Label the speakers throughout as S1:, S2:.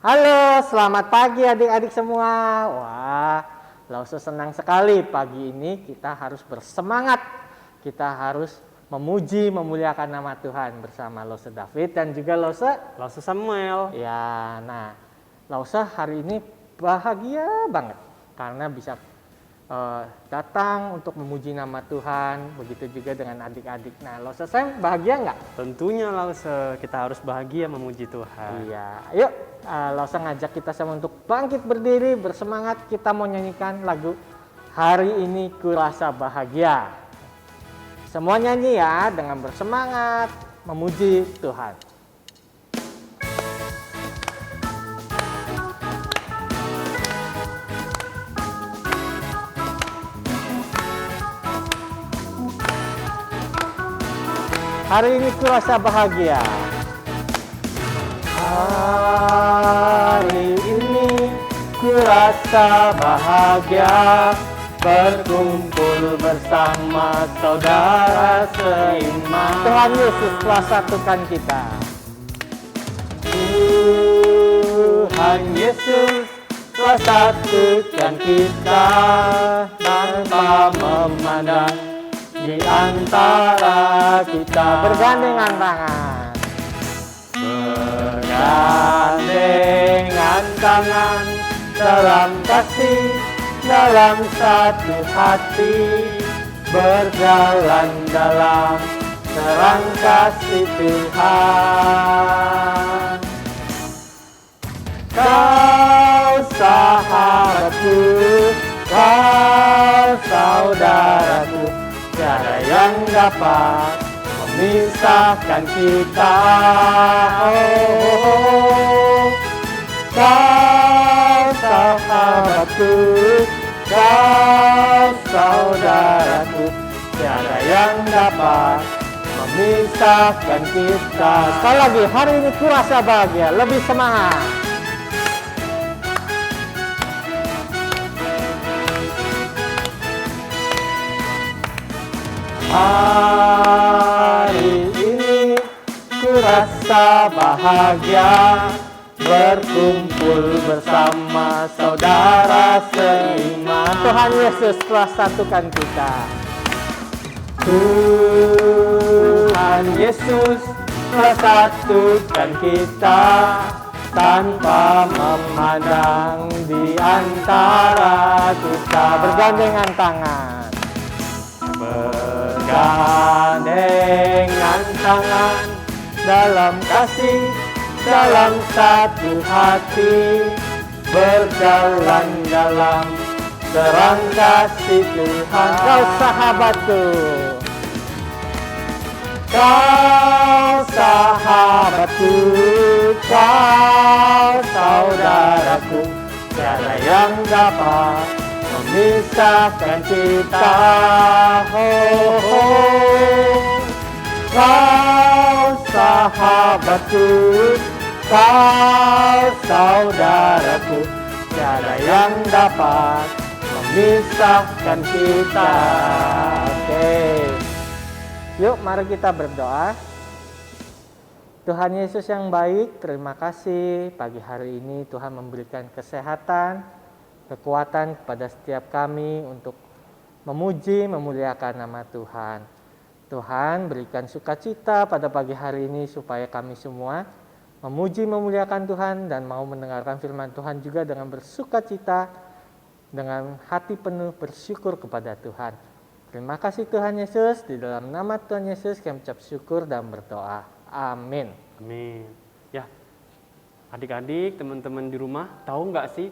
S1: Halo, selamat pagi adik-adik semua. Wah, Lause senang sekali pagi ini kita harus bersemangat. Kita harus memuji, memuliakan nama Tuhan bersama Lause David dan juga
S2: Lause Samuel.
S1: Ya, nah, Lause hari ini bahagia banget karena bisa datang untuk memuji nama Tuhan. Begitu juga dengan adik-adik. Nah, Lause Sam bahagia nggak?
S2: Tentunya Lause, kita harus bahagia memuji Tuhan.
S1: Iya, yuk Lause ngajak kita sama untuk bangkit berdiri, bersemangat. Kita mau nyanyikan lagu Hari Ini Kurasa Bahagia. Semua nyanyi ya dengan bersemangat memuji Tuhan. Hari ini kurasa bahagia. Hari ini kurasa bahagia, berkumpul bersama saudara seiman. Tuhan Yesus telah satukan kita. Tuhan Yesus telah satukan kita tanpa memandang di antara kita. Bergandengan tangan. Bergandengan tangan dalam kasih, dalam satu hati, berjalan dalam terang kasih Tuhan. Kau sahabatku, kau saudaraku, tiada yang dapat memisahkan kita. Oh, kau sahabatku, kau saudaraku, tiada yang dapat memisahkan kita. Sekali lagi, hari ini kurasa bahagia, lebih semangat. Hari ini kurasa bahagia, berkumpul bersama saudara seiman. Tuhan Yesus telah satukan kita. Tuhan Yesus telah satukan kita tanpa memandang di antara kita. Bergandengan tangan. Bergandengan tangan dalam kasih, dalam satu hati, berjalan dalam terang kasih Tuhan. Kau sahabatku, kau sahabatku, kau saudaraku, tiada yang dapat memisahkan kita. Kau sahabatku, kau saudaraku, tiada yang dapat memisahkan kita. Oke, yuk mari kita berdoa. Tuhan Yesus yang baik, terima kasih pagi hari ini Tuhan memberikan kesehatan, kekuatan kepada setiap kami untuk memuji, memuliakan nama Tuhan. Tuhan berikan sukacita pada pagi hari ini supaya kami semua memuji, memuliakan Tuhan dan mau mendengarkan firman Tuhan juga dengan bersukacita, dengan hati penuh bersyukur kepada Tuhan. Terima kasih Tuhan Yesus, di dalam nama Tuhan Yesus kami ucap syukur dan berdoa. Amin.
S2: Amin. Ya, adik-adik, teman-teman di rumah, tahu nggak sih?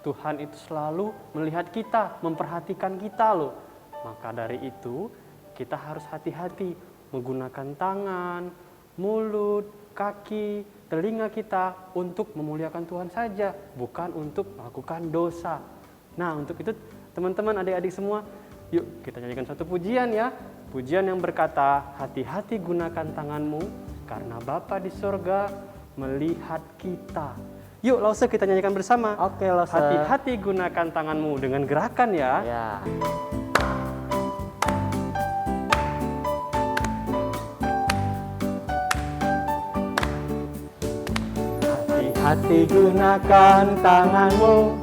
S2: Tuhan itu selalu melihat kita, memperhatikan kita loh. Maka dari itu, kita harus hati-hati menggunakan tangan, mulut, kaki, telinga kita untuk memuliakan Tuhan saja, bukan untuk melakukan dosa. Nah, untuk itu teman-teman, adik-adik semua, yuk kita nyanyikan satu pujian ya. Pujian yang berkata, hati-hati gunakan tanganmu, karena Bapa di sorga melihat kita. Yuk Lause, kita nyanyikan bersama.
S1: Oke Lause.
S2: Hati-hati gunakan tanganmu dengan gerakan ya.
S1: Ya. Hati-hati gunakan tanganmu.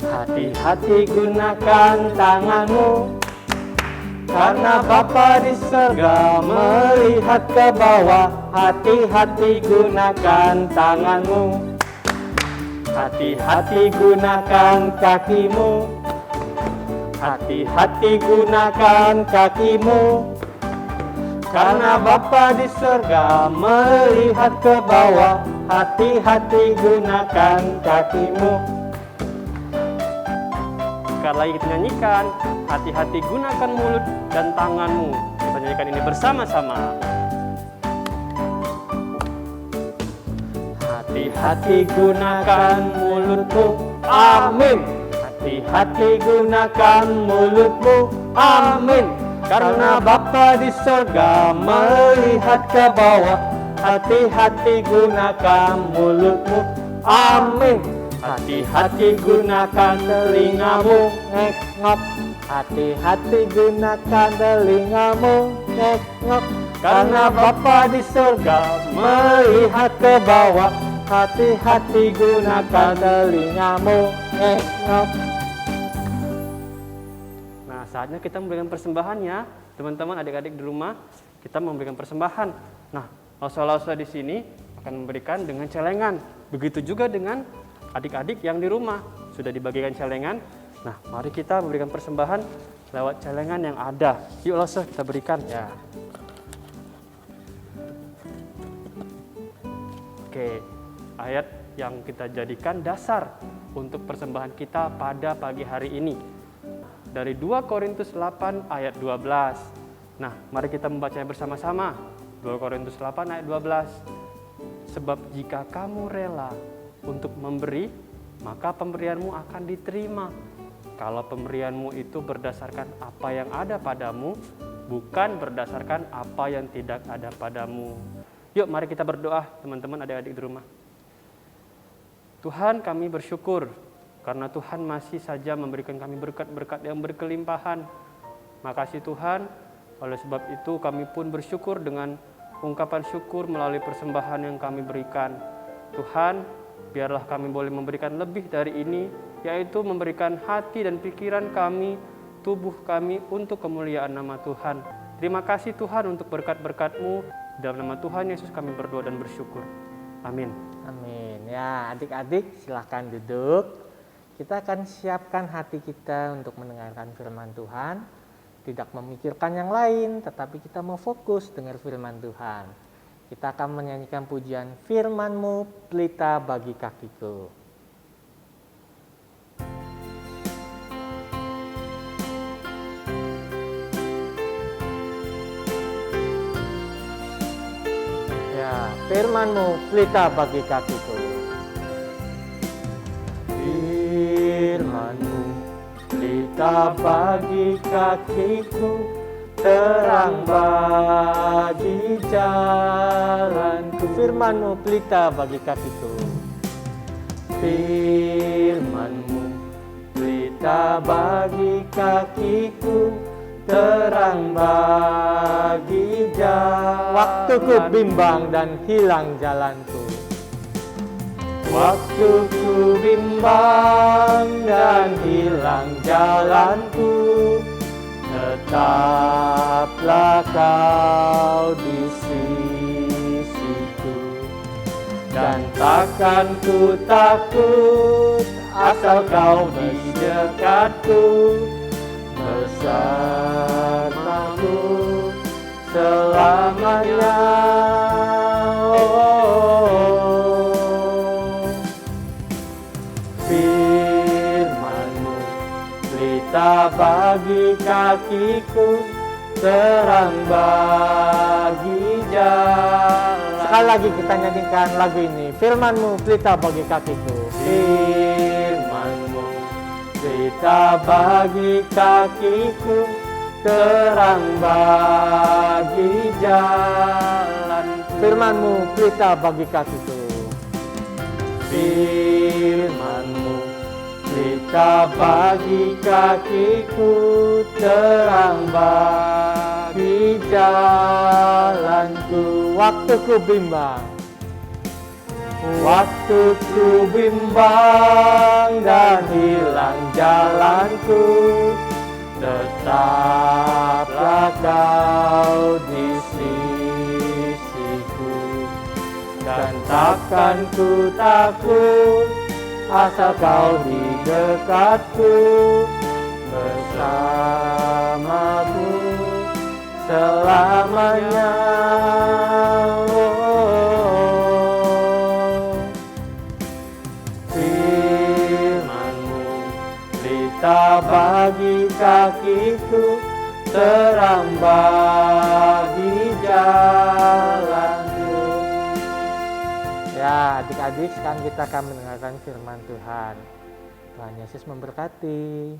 S1: Hati-hati gunakan tanganmu. Karena Bapa di surga melihat ke bawah. Hati-hati gunakan tanganmu. Hati-hati gunakan kakimu. Hati-hati gunakan kakimu. Karena Bapa di surga melihat ke bawah. Hati-hati gunakan kakimu.
S2: Sekali lagi kita nyanyikan, hati-hati gunakan mulut dan tanganmu. Kita nyanyikan ini bersama-sama.
S1: Hati-hati gunakan mulutmu. Amin. Hati-hati gunakan mulutmu. Amin. Karena Bapa di surga melihat ke bawah. Hati-hati gunakan mulutmu. Amin. Hati-hati gunakan telingamu. Ngek-ngok. Hati-hati gunakan telingamu. Ngek-ngok. Karena Bapa di surga melihat ke bawah. Hati-hati gunakan telingamu. Ngek-ngok.
S2: Nah, saatnya kita memberikan persembahan ya, teman-teman, adik-adik di rumah. Kita memberikan persembahan. Nah, lausa-lausa di sini akan memberikan dengan celengan. Begitu juga dengan adik-adik yang di rumah sudah dibagikan celengan. Nah, mari kita memberikan persembahan lewat celengan yang ada. Yuk lausa kita berikan ya. Oke, ayat yang kita jadikan dasar untuk persembahan kita pada pagi hari ini. Dari 2 Korintus 8 ayat 12. Nah, mari kita membacanya bersama-sama. 2 Korintus 8 ayat 12. Sebab jika kamu rela untuk memberi, maka pemberianmu akan diterima. Kalau pemberianmu itu berdasarkan apa yang ada padamu, bukan berdasarkan apa yang tidak ada padamu. Yuk, mari kita berdoa, teman-teman, adik-adik di rumah. Tuhan, kami bersyukur karena Tuhan masih saja memberikan kami berkat-berkat yang berkelimpahan. Makasih Tuhan, oleh sebab itu kami pun bersyukur dengan ungkapan syukur melalui persembahan yang kami berikan. Tuhan, biarlah kami boleh memberikan lebih dari ini, yaitu memberikan hati dan pikiran kami, tubuh kami untuk kemuliaan nama Tuhan. Terima kasih Tuhan untuk berkat-berkat-Mu. Dalam nama Tuhan Yesus kami berdoa dan bersyukur. Amin.
S1: Amin. Ya, adik-adik silahkan duduk. Kita akan siapkan hati kita untuk mendengarkan firman Tuhan. Tidak memikirkan yang lain, tetapi kita mau fokus dengar firman Tuhan. Kita akan menyanyikan pujian firman-Mu, pelita bagi kakiku. Ya, firman-Mu, pelita bagi kakiku. Firman-Mu, pelita bagi kakiku, terang bagi jalanku. Firman-Mu, pelita bagi kakiku. Firman-Mu, pelita bagi kakiku, terang bagi jalan. Waktuku bimbang dan hilang jalanku. Waktuku bimbang dan hilang jalanku, tetaplah Kau di sisiku. Dan takkan ku takut asal Kau di dekatku, bersamaku selamanya. Firman-Mu, pelita bagi kakiku, terang bagi jalan. Sekali lagi kita nyanyikan lagu ini. Firman-Mu, pelita bagi kakiku. Firman-Mu, pelita bagi kakiku, terang bagi jalan. Firman-Mu, pelita bagi kakiku. Firman-Mu, pelita bagi kakiku, terang bagi jalanku. Waktuku bimbang. Waktuku bimbang dan hilang jalanku, tetaplah Kau di sisiku. Dan takkan ku takut, asal Kau di dekatku, bersamaku selamanya. Firman-Mu pelita bagi kakiku, terang bagi jalanku. Ya, adik-adik, sekarang kita akan mendengarkan firman Tuhan. Tuhan Yesus memberkati.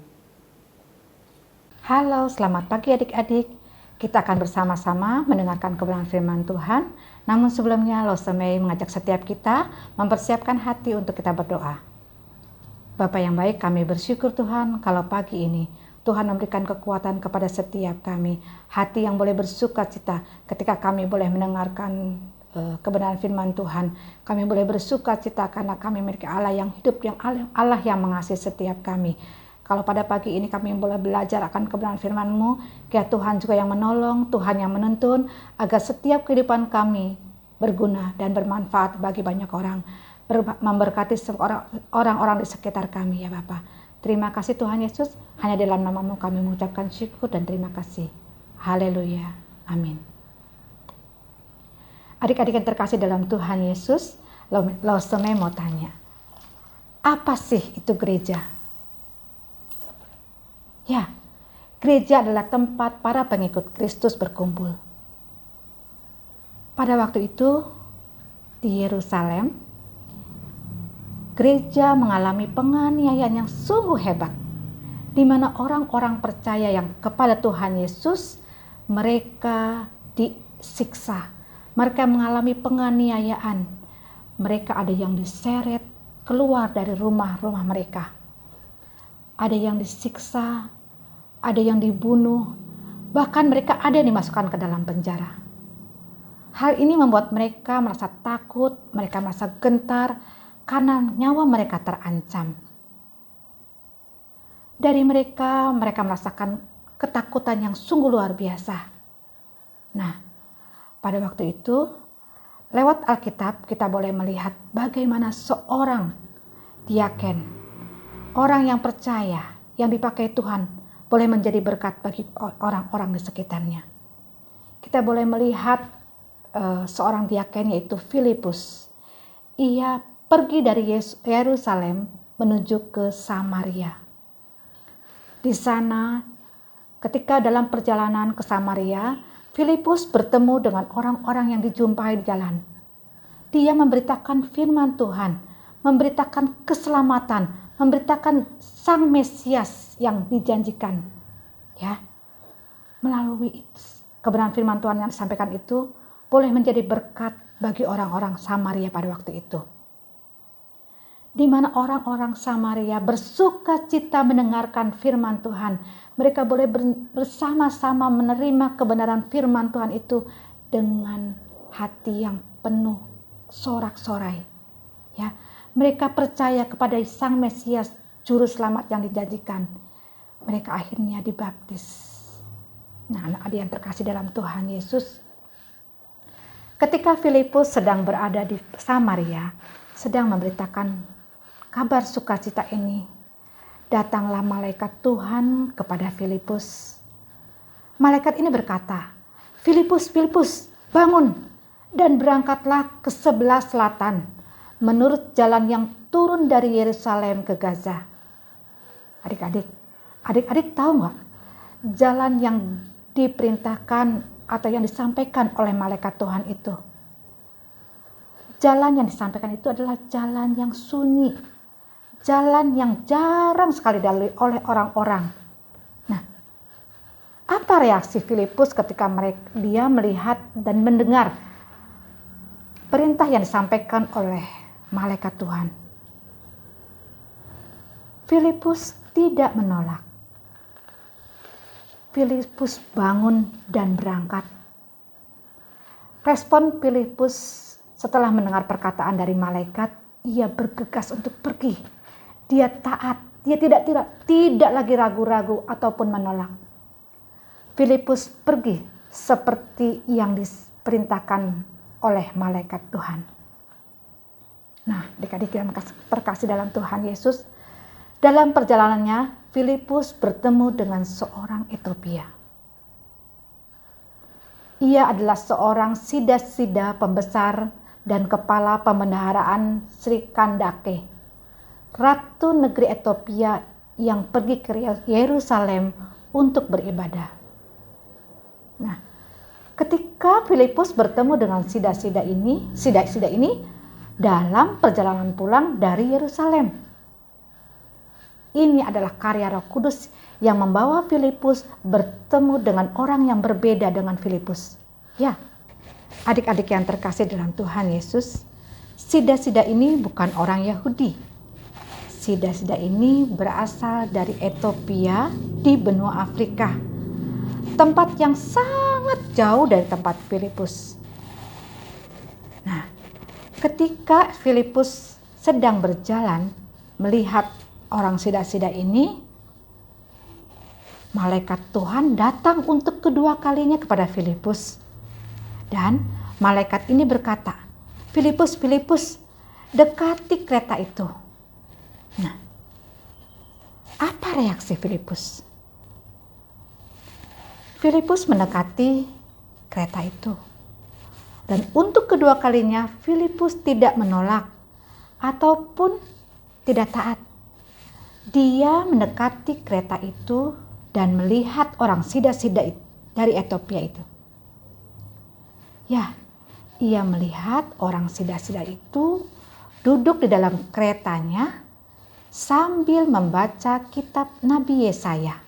S3: Halo, selamat pagi adik-adik. Kita akan bersama-sama mendengarkan kebenaran firman Tuhan. Namun sebelumnya, Losemei mengajak setiap kita mempersiapkan hati untuk kita berdoa. Bapa yang baik, kami bersyukur Tuhan kalau pagi ini Tuhan memberikan kekuatan kepada setiap kami. Hati yang boleh bersuka cita ketika kami boleh mendengarkan kebenaran firman Tuhan. Kami boleh bersuka cita karena kami memiliki Allah yang hidup, yang Allah yang mengasihi setiap kami. Kalau pada pagi ini kami boleh belajar akan kebenaran firman-Mu, ya Tuhan juga yang menolong, Tuhan yang menuntun, agar setiap kehidupan kami berguna dan bermanfaat bagi banyak orang, memberkati orang-orang di sekitar kami ya Bapa. Terima kasih Tuhan Yesus, hanya dalam nama-Mu kami mengucapkan syukur dan terima kasih. Haleluya, amin. Adik-adik yang terkasih dalam Tuhan Yesus, Loseme mau tanya, apa sih itu gereja? Ya, gereja adalah tempat para pengikut Kristus berkumpul. Pada waktu itu, di Yerusalem, gereja mengalami penganiayaan yang sungguh hebat, di mana orang-orang percaya yang kepada Tuhan Yesus, mereka disiksa, mereka mengalami penganiayaan, mereka ada yang diseret keluar dari rumah-rumah mereka. Ada yang disiksa, ada yang dibunuh, bahkan mereka ada yang dimasukkan ke dalam penjara. Hal ini membuat mereka merasa takut, mereka merasa gentar karena nyawa mereka terancam. Dari mereka merasakan ketakutan yang sungguh luar biasa. Nah, pada waktu itu, lewat Alkitab kita boleh melihat bagaimana seorang diaken, orang yang percaya, yang dipakai Tuhan, boleh menjadi berkat bagi orang-orang di sekitarnya. Kita boleh melihat seorang diaken yaitu Filipus. Ia pergi dari Yerusalem menuju ke Samaria. Di sana, ketika dalam perjalanan ke Samaria, Filipus bertemu dengan orang-orang yang dijumpai di jalan. Dia memberitakan firman Tuhan, memberitakan keselamatan, memberitakan Sang Mesias yang dijanjikan. Ya, melalui kebenaran firman Tuhan yang disampaikan itu boleh menjadi berkat bagi orang-orang Samaria pada waktu itu. Di mana orang-orang Samaria bersuka cita mendengarkan firman Tuhan. Mereka boleh bersama-sama menerima kebenaran firman Tuhan itu dengan hati yang penuh sorak-sorai. Ya, mereka percaya kepada Sang Mesias, Juru Selamat yang dijanjikan. Mereka akhirnya dibaptis. Nah, anak-adik yang terkasih dalam Tuhan Yesus, ketika Filipus sedang berada di Samaria, sedang memberitakan kabar sukacita ini, datanglah malaikat Tuhan kepada Filipus. Malaikat ini berkata, Filipus, Filipus, bangun dan berangkatlah ke sebelah selatan, menurut jalan yang turun dari Yerusalem ke Gaza. Adik-adik tahu nggak jalan yang diperintahkan atau yang disampaikan oleh malaikat Tuhan itu? Jalan yang disampaikan itu adalah jalan yang sunyi, jalan yang jarang sekali dilalui oleh orang-orang. Nah, apa reaksi Filipus ketika dia melihat dan mendengar perintah yang disampaikan oleh malaikat Tuhan? Filipus tidak menolak. Filipus bangun dan berangkat. Respon Filipus setelah mendengar perkataan dari malaikat, ia bergegas untuk pergi. Dia taat, dia tidak lagi ragu-ragu ataupun menolak. Filipus pergi seperti yang diperintahkan oleh malaikat Tuhan. Nah, adik-adik yang terkasih dalam Tuhan Yesus, dalam perjalanannya Filipus bertemu dengan seorang Etiopia. Ia adalah seorang sida-sida pembesar dan kepala pembendaharaan Sri Kandake, ratu negeri Etiopia yang pergi ke Yerusalem untuk beribadah. Nah, ketika Filipus bertemu dengan sida-sida ini dalam perjalanan pulang dari Yerusalem. Ini adalah karya Roh Kudus yang membawa Filipus bertemu dengan orang yang berbeda dengan Filipus. Ya, adik-adik yang terkasih dalam Tuhan Yesus, sida-sida ini bukan orang Yahudi. Sida-sida ini berasal dari Etiopia di benua Afrika, tempat yang sangat jauh dari tempat Filipus. Nah, ketika Filipus sedang berjalan melihat orang sida-sida ini, malaikat Tuhan datang untuk kedua kalinya kepada Filipus. Dan malaikat ini berkata, Filipus, dekati kereta itu. Nah, apa reaksi Filipus? Filipus mendekati kereta itu. Dan untuk kedua kalinya Filipus tidak menolak ataupun tidak taat. Dia mendekati kereta itu dan melihat orang sida-sida dari Etiopia itu. Ya, ia melihat orang sida-sida itu duduk di dalam keretanya sambil membaca kitab Nabi Yesaya.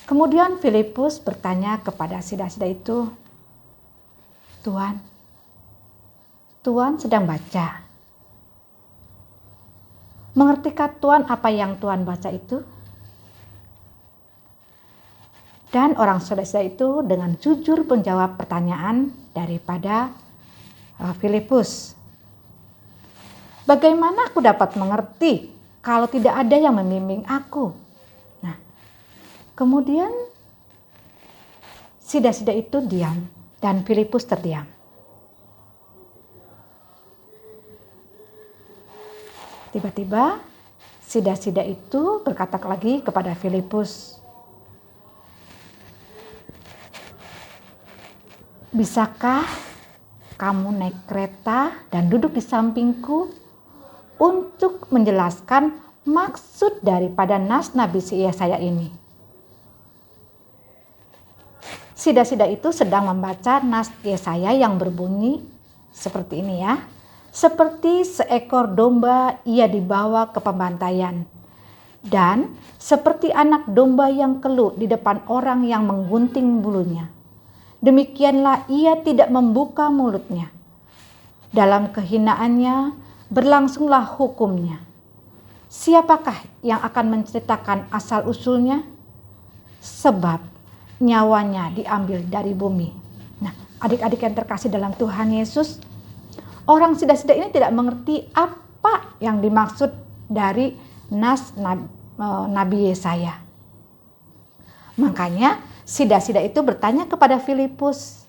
S3: Kemudian Filipus bertanya kepada sida-sida itu, Tuhan sedang baca. Mengertikah Tuhan apa yang Tuhan baca itu? Dan orang sida-sida itu dengan jujur menjawab pertanyaan daripada Filipus. Bagaimana aku dapat mengerti kalau tidak ada yang membimbing aku? Nah, kemudian sida-sida itu diam dan Filipus terdiam. Tiba-tiba sida-sida itu berkata lagi kepada Filipus, bisakah kamu naik kereta dan duduk di sampingku untuk menjelaskan maksud daripada nas Nabi Yesaya ini? Sida-sida itu sedang membaca nas Yesaya yang berbunyi seperti ini ya. Seperti seekor domba ia dibawa ke pembantaian, dan seperti anak domba yang keluh di depan orang yang menggunting bulunya, demikianlah ia tidak membuka mulutnya. Dalam kehinaannya berlangsunglah hukumnya. Siapakah yang akan menceritakan asal-usulnya? Sebab nyawanya diambil dari bumi. Nah, adik-adik yang terkasih dalam Tuhan Yesus, orang sida-sida ini tidak mengerti apa yang dimaksud dari nas Nabi Yesaya. Makanya sida-sida itu bertanya kepada Filipus,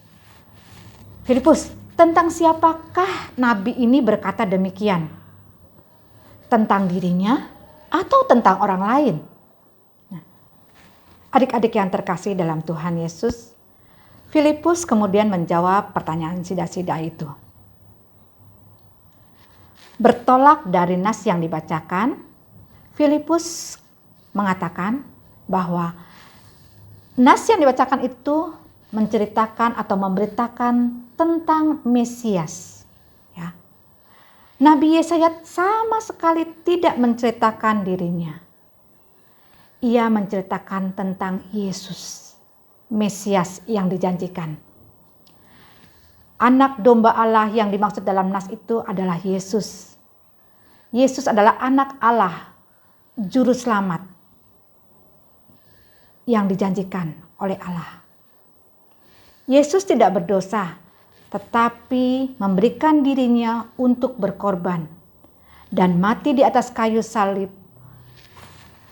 S3: tentang siapakah Nabi ini berkata demikian? Tentang dirinya atau tentang orang lain? Nah, adik-adik yang terkasih dalam Tuhan Yesus, Filipus kemudian menjawab pertanyaan sida-sida itu. Bertolak dari nas yang dibacakan, Filipus mengatakan bahwa nas yang dibacakan itu menceritakan atau memberitakan tentang Mesias. Ya. Nabi Yesaya sama sekali tidak menceritakan dirinya. Ia menceritakan tentang Yesus, Mesias yang dijanjikan. Anak domba Allah yang dimaksud dalam nas itu adalah Yesus. Yesus adalah anak Allah, juru selamat yang dijanjikan oleh Allah. Yesus tidak berdosa, tetapi memberikan dirinya untuk berkorban dan mati di atas kayu salib.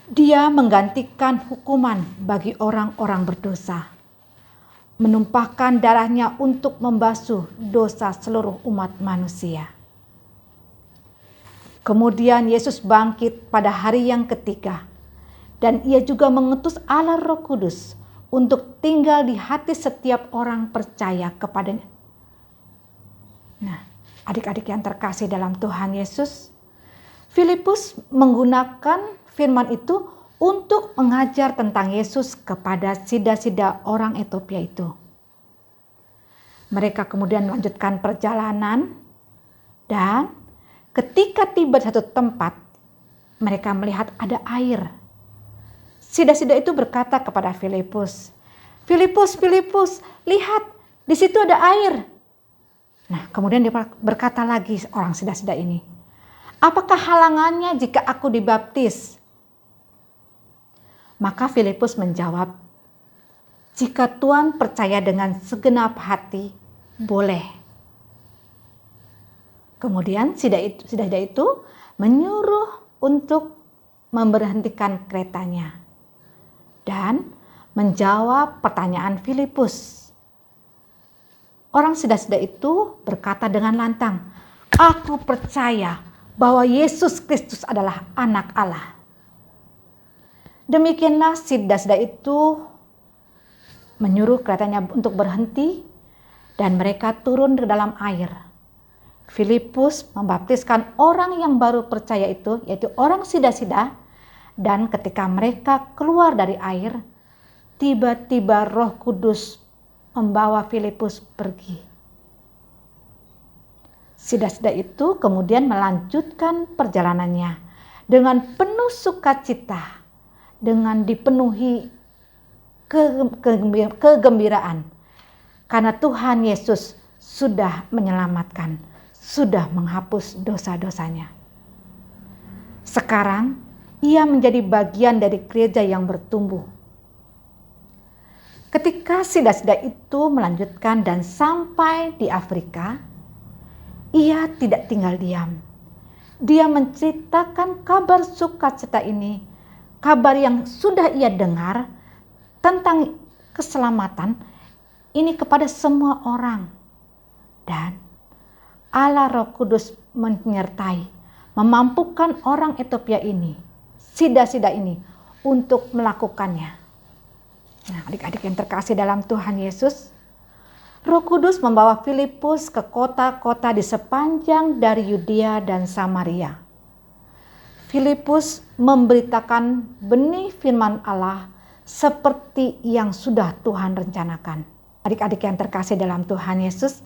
S3: Dia menggantikan hukuman bagi orang-orang berdosa, menumpahkan darahnya untuk membasuh dosa seluruh umat manusia. Kemudian Yesus bangkit pada hari yang ketiga, dan ia juga mengutus Allah Roh Kudus untuk tinggal di hati setiap orang percaya kepadanya. Nah, adik-adik yang terkasih dalam Tuhan Yesus, Filipus menggunakan firman itu untuk mengajar tentang Yesus kepada sida-sida orang Ethiopia itu. Mereka kemudian melanjutkan perjalanan, dan ketika tiba di satu tempat, mereka melihat ada air. Sida-sida itu berkata kepada Filipus, "Filipus, Filipus, lihat, di situ ada air." Nah, kemudian dia berkata lagi orang sida-sida ini, "Apakah halangannya jika aku dibaptis?" Maka Filipus menjawab, "Jika Tuhan percaya dengan segenap hati, boleh." Kemudian sida-sida itu menyuruh untuk memberhentikan keretanya dan menjawab pertanyaan Filipus. Orang sida-sida itu berkata dengan lantang, "Aku percaya bahwa Yesus Kristus adalah anak Allah." Demikianlah sida-sida itu menyuruh keretanya untuk berhenti dan mereka turun ke dalam air. Filipus membaptiskan orang yang baru percaya itu, yaitu orang sida-sida, dan ketika mereka keluar dari air, tiba-tiba Roh Kudus membawa Filipus pergi. Sida-sida itu kemudian melanjutkan perjalanannya dengan penuh sukacita, dengan dipenuhi kegembiraan, karena Tuhan Yesus sudah menyelamatkan, sudah menghapus dosa-dosanya. Sekarang ia menjadi bagian dari gereja yang bertumbuh. Ketika sida-sida itu melanjutkan dan sampai di Afrika, ia tidak tinggal diam. Dia menceritakan kabar sukacita ini, kabar yang sudah ia dengar tentang keselamatan ini kepada semua orang. Dan Allah Roh Kudus menyertai, memampukan orang Ethiopia ini, sida-sida ini, untuk melakukannya. Nah, adik-adik yang terkasih dalam Tuhan Yesus, Roh Kudus membawa Filipus ke kota-kota di sepanjang dari Yudea dan Samaria. Filipus memberitakan benih firman Allah seperti yang sudah Tuhan rencanakan. Adik-adik yang terkasih dalam Tuhan Yesus,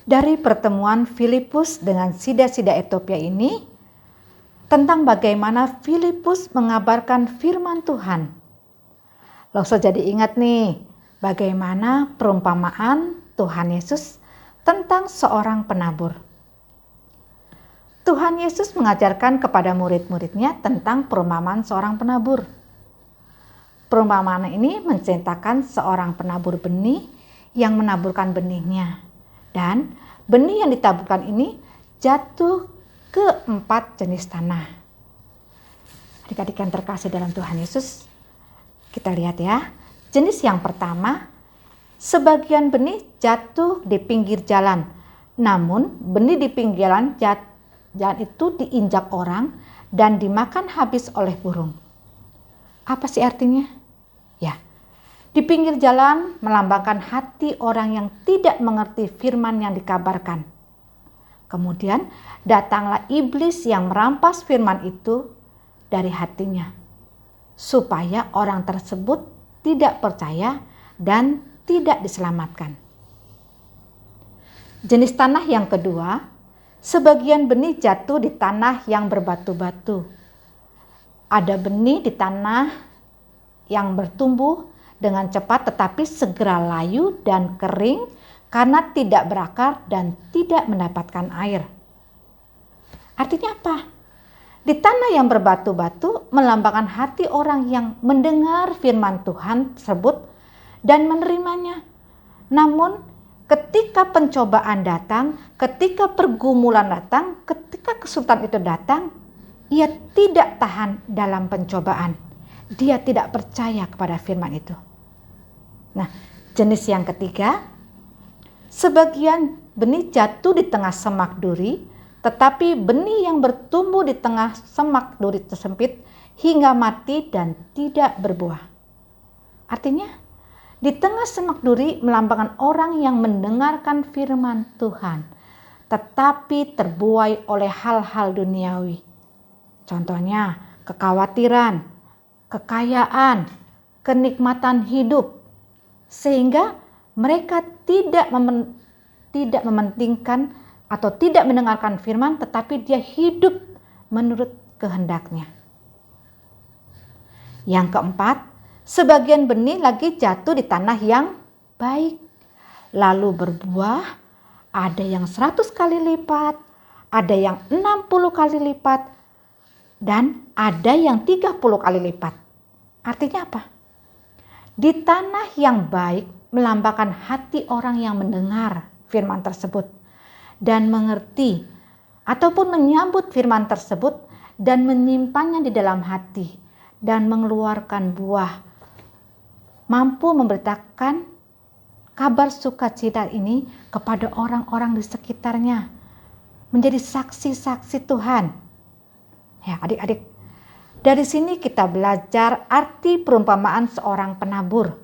S3: dari pertemuan Filipus dengan sida-sida Ethiopia ini, tentang bagaimana Filipus mengabarkan firman Tuhan. Langsung jadi ingat nih, bagaimana perumpamaan Tuhan Yesus tentang seorang penabur. Tuhan Yesus mengajarkan kepada murid-muridnya tentang perumpamaan seorang penabur. Perumpamaan ini menceritakan seorang penabur benih yang menaburkan benihnya. Dan benih yang ditaburkan ini jatuh ke 4 jenis tanah. Adik-adik yang terkasih dalam Tuhan Yesus, kita lihat ya. Jenis yang pertama, sebagian benih jatuh di pinggir jalan. Namun benih di pinggir jalan itu diinjak orang dan dimakan habis oleh burung. Apa sih artinya? Ya, di pinggir jalan melambangkan hati orang yang tidak mengerti firman yang dikabarkan. Kemudian datanglah iblis yang merampas firman itu dari hatinya, supaya orang tersebut tidak percaya dan tidak diselamatkan. Jenis tanah yang kedua, sebagian benih jatuh di tanah yang berbatu-batu. Ada benih di tanah yang bertumbuh dengan cepat tetapi segera layu dan kering karena tidak berakar dan tidak mendapatkan air. Artinya apa? Di tanah yang berbatu-batu melambangkan hati orang yang mendengar firman Tuhan tersebut dan menerimanya. Namun ketika pencobaan datang, ketika pergumulan datang, ketika kesulitan itu datang, ia tidak tahan dalam pencobaan. Dia tidak percaya kepada firman itu. Nah, jenis yang ketiga, sebagian benih jatuh di tengah semak duri, tetapi benih yang bertumbuh di tengah semak duri tersempit hingga mati dan tidak berbuah. Artinya, di tengah semak duri melambangkan orang yang mendengarkan firman Tuhan, tetapi terbuai oleh hal-hal duniawi. Contohnya, kekhawatiran, kekayaan, kenikmatan hidup, sehingga mereka tidak mementingkan atau tidak mendengarkan firman, tetapi dia hidup menurut kehendaknya. Yang keempat, sebagian benih lagi jatuh di tanah yang baik, lalu berbuah, ada yang 100 kali lipat, ada yang 60 kali lipat, dan ada yang 30 kali lipat. Artinya apa? Di tanah yang baik melambangkan hati orang yang mendengar firman tersebut dan mengerti ataupun menyambut firman tersebut dan menyimpannya di dalam hati dan mengeluarkan buah, mampu memberitakan kabar sukacita ini kepada orang-orang di sekitarnya, menjadi saksi-saksi Tuhan. Ya, adik-adik, dari sini kita belajar arti perumpamaan seorang penabur.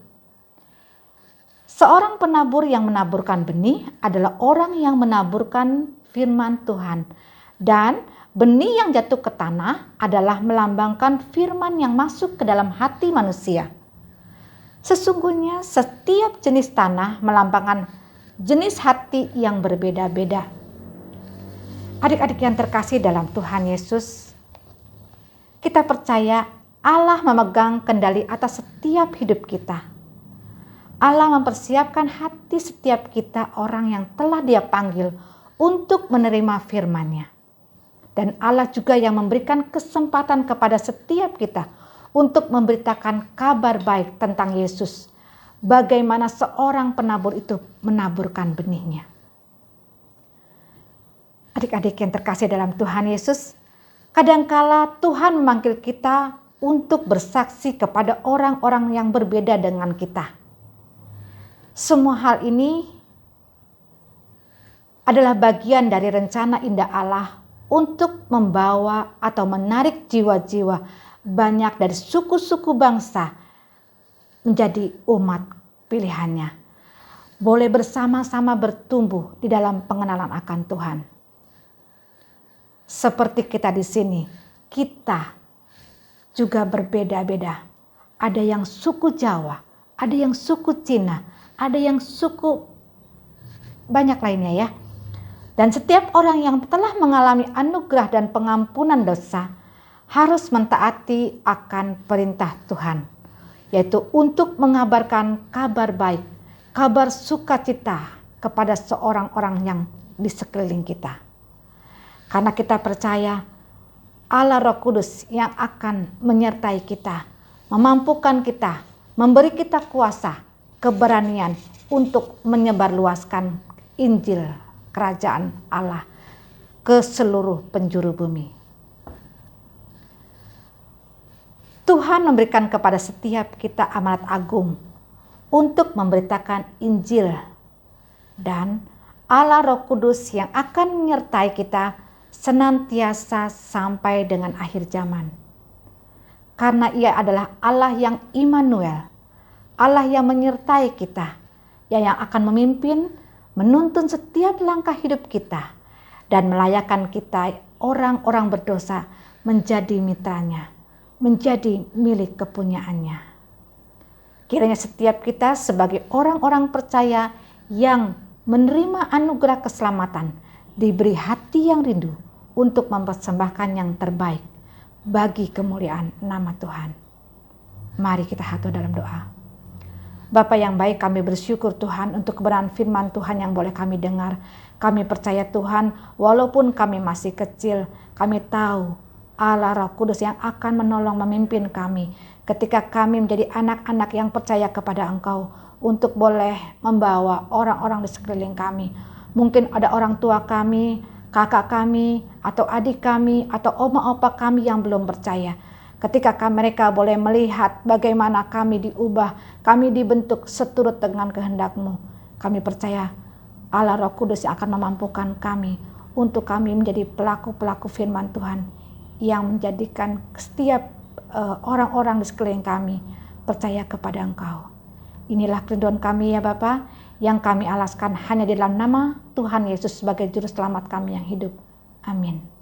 S3: Seorang penabur yang menaburkan benih adalah orang yang menaburkan firman Tuhan. Dan benih yang jatuh ke tanah adalah melambangkan firman yang masuk ke dalam hati manusia. Sesungguhnya setiap jenis tanah melambangkan jenis hati yang berbeda-beda. Adik-adik yang terkasih dalam Tuhan Yesus, kita percaya Allah memegang kendali atas setiap hidup kita. Allah mempersiapkan hati setiap kita orang yang telah Dia panggil untuk menerima firman-Nya. Dan Allah juga yang memberikan kesempatan kepada setiap kita untuk memberitakan kabar baik tentang Yesus. Bagaimana seorang penabur itu menaburkan benihnya. Adik-adik yang terkasih dalam Tuhan Yesus, kadangkala Tuhan memanggil kita untuk bersaksi kepada orang-orang yang berbeda dengan kita. Semua hal ini adalah bagian dari rencana indah Allah untuk membawa atau menarik jiwa-jiwa banyak dari suku-suku bangsa menjadi umat pilihannya. Boleh bersama-sama bertumbuh di dalam pengenalan akan Tuhan. Seperti kita di sini, kita juga berbeda-beda. Ada yang suku Jawa, ada yang suku Cina, ada yang suku banyak lainnya ya. Dan setiap orang yang telah mengalami anugerah dan pengampunan dosa harus mentaati akan perintah Tuhan, yaitu untuk mengabarkan kabar baik, kabar sukacita kepada seorang-orang yang di sekeliling kita. Karena kita percaya Allah Roh Kudus yang akan menyertai kita, memampukan kita, memberi kita kuasa, keberanian untuk menyebarluaskan Injil Kerajaan Allah ke seluruh penjuru bumi. Tuhan memberikan kepada setiap kita amanat agung untuk memberitakan Injil, dan Allah Roh Kudus yang akan menyertai kita senantiasa sampai dengan akhir zaman. Karena Ia adalah Allah yang Immanuel, Allah yang menyertai kita, yang akan memimpin, menuntun setiap langkah hidup kita, dan melayakkan kita orang-orang berdosa menjadi mitranya, menjadi milik kepunyaannya. Kiranya setiap kita sebagai orang-orang percaya yang menerima anugerah keselamatan, diberi hati yang rindu untuk mempersembahkan yang terbaik bagi kemuliaan nama Tuhan. Mari kita hatur dalam doa. Bapa yang baik, kami bersyukur Tuhan untuk kebenaran firman Tuhan yang boleh kami dengar. Kami percaya Tuhan, walaupun kami masih kecil, kami tahu Allah Roh Kudus yang akan menolong memimpin kami ketika kami menjadi anak-anak yang percaya kepada Engkau untuk boleh membawa orang-orang di sekeliling kami. Mungkin ada orang tua kami, kakak kami, atau adik kami, atau oma opa kami yang belum percaya. Ketika mereka boleh melihat bagaimana kami diubah, kami dibentuk seturut dengan kehendak-Mu, kami percaya Allah Roh Kudus yang akan memampukan kami untuk kami menjadi pelaku-pelaku firman Tuhan yang menjadikan setiap orang-orang di sekeliling kami percaya kepada Engkau. Inilah kerinduan kami ya Bapa, yang kami alaskan hanya di dalam nama Tuhan Yesus sebagai Juru Selamat kami yang hidup. Amin.